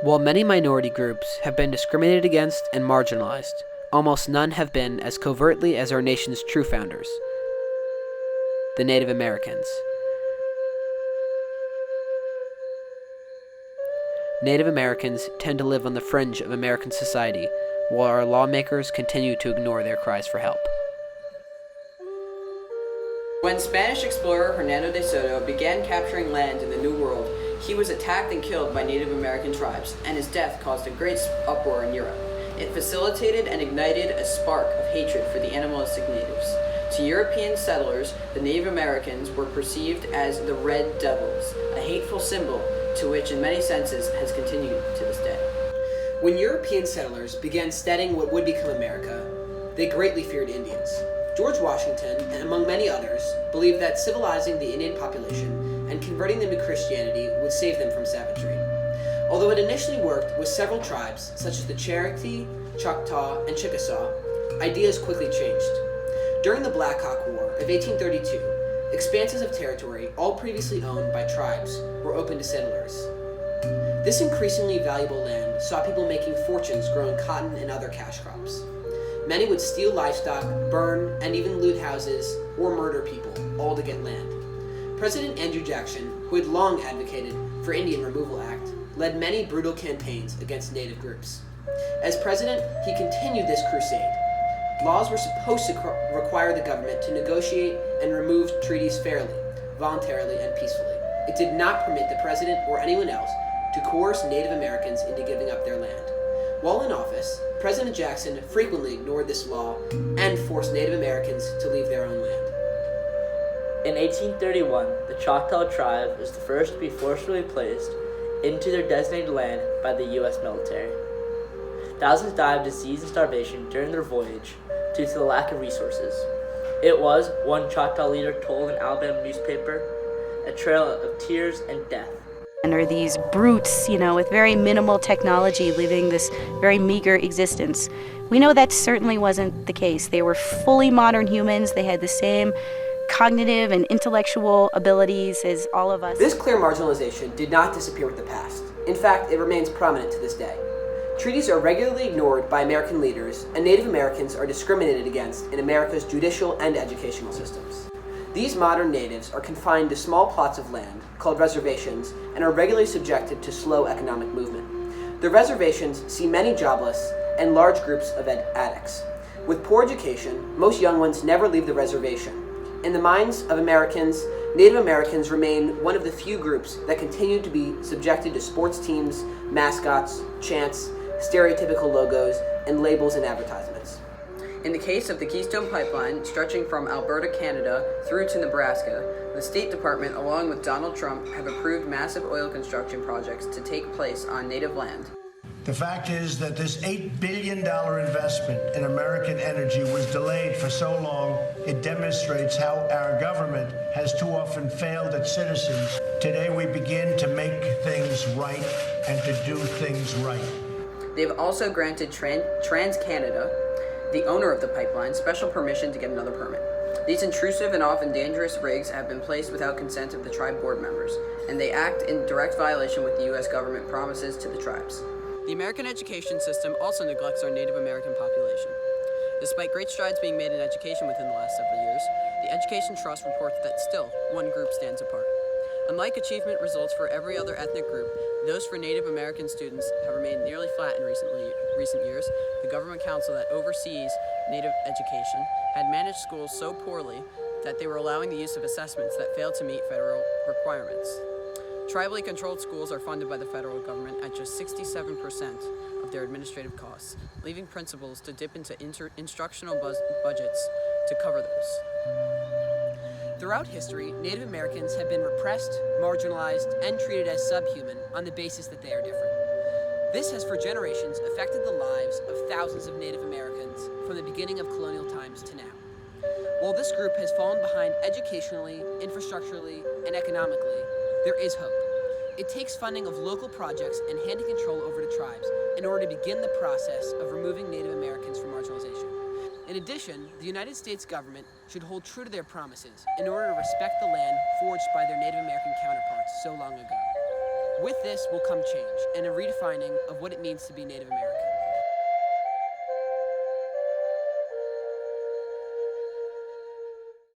While many minority groups have been discriminated against and marginalized, almost none have been as covertly as our nation's true founders, the Native Americans. Native Americans tend to live on the fringe of American society, while our lawmakers continue to ignore their cries for help. When Spanish explorer Hernando de Soto began capturing land in the New World, he was attacked and killed by Native American tribes, and his death caused a great uproar in Europe. It facilitated and ignited a spark of hatred for the animalistic natives. To European settlers, the Native Americans were perceived as the Red Devils, a hateful symbol to which in many senses has continued to this day. When European settlers began studying what would become America, they greatly feared Indians. George Washington, and among many others, believed that civilizing the Indian population and converting them to Christianity would save them from savagery. Although it initially worked with several tribes, such as the Cherokee, Choctaw, and Chickasaw, ideas quickly changed. During the Black Hawk War of 1832, expanses of territory, all previously owned by tribes, were open to settlers. This increasingly valuable land saw people making fortunes growing cotton and other cash crops. Many would steal livestock, burn, and even loot houses or murder people, all to get land. President Andrew Jackson, who had long advocated for Indian Removal Act, led many brutal campaigns against Native groups. As president, he continued this crusade. Laws were supposed to require the government to negotiate and remove treaties fairly, voluntarily, and peacefully. It did not permit the president or anyone else to coerce Native Americans into giving up their land. While in office, President Jackson frequently ignored this law and forced Native Americans to leave their own land. In 1831, the Choctaw tribe was the first to be forcibly placed into their designated land by the U.S. military. Thousands died of disease and starvation during their voyage due to the lack of resources. It was, one Choctaw leader told an Alabama newspaper, a trail of tears and death. And are these brutes, with very minimal technology living this very meager existence. We know that certainly wasn't the case. They were fully modern humans. They had the same cognitive and intellectual abilities as all of us. This clear marginalization did not disappear with the past. In fact, it remains prominent to this day. Treaties are regularly ignored by American leaders, and Native Americans are discriminated against in America's judicial and educational systems. These modern natives are confined to small plots of land, called reservations, and are regularly subjected to slow economic movement. The reservations see many jobless and large groups of addicts. With poor education, most young ones never leave the reservation. In the minds of Americans, Native Americans remain one of the few groups that continue to be subjected to sports teams, mascots, chants, stereotypical logos, and labels and advertisements. In the case of the Keystone Pipeline, stretching from Alberta, Canada, through to Nebraska, the State Department, along with Donald Trump, have approved massive oil construction projects to take place on native land. The fact is that this $8 billion investment in American energy was delayed for so long, it demonstrates how our government has too often failed its citizens. Today we begin to make things right and to do things right. They've also granted TransCanada, the owner of the pipeline, special permission to get another permit. These intrusive and often dangerous rigs have been placed without consent of the tribe board members, and they act in direct violation with the U.S. government promises to the tribes. The American education system also neglects our Native American population. Despite great strides being made in education within the last several years, the Education Trust reports that still one group stands apart. Unlike achievement results for every other ethnic group, those for Native American students have remained nearly flat in recent years. The government council that oversees Native education had managed schools so poorly that they were allowing the use of assessments that failed to meet federal requirements. Tribally controlled schools are funded by the federal government at just 67% of their administrative costs, leaving principals to dip into instructional budgets to cover those. Throughout history, Native Americans have been repressed, marginalized, and treated as subhuman on the basis that they are different. This has for generations affected the lives of thousands of Native Americans from the beginning of colonial times to now. While this group has fallen behind educationally, infrastructurally, and economically, there is hope. It takes funding of local projects and handing control over to tribes in order to begin the process of removing Native Americans from marginalization. In addition, the United States government should hold true to their promises in order to respect the land forged by their Native American counterparts so long ago. With this will come change and a redefining of what it means to be Native American.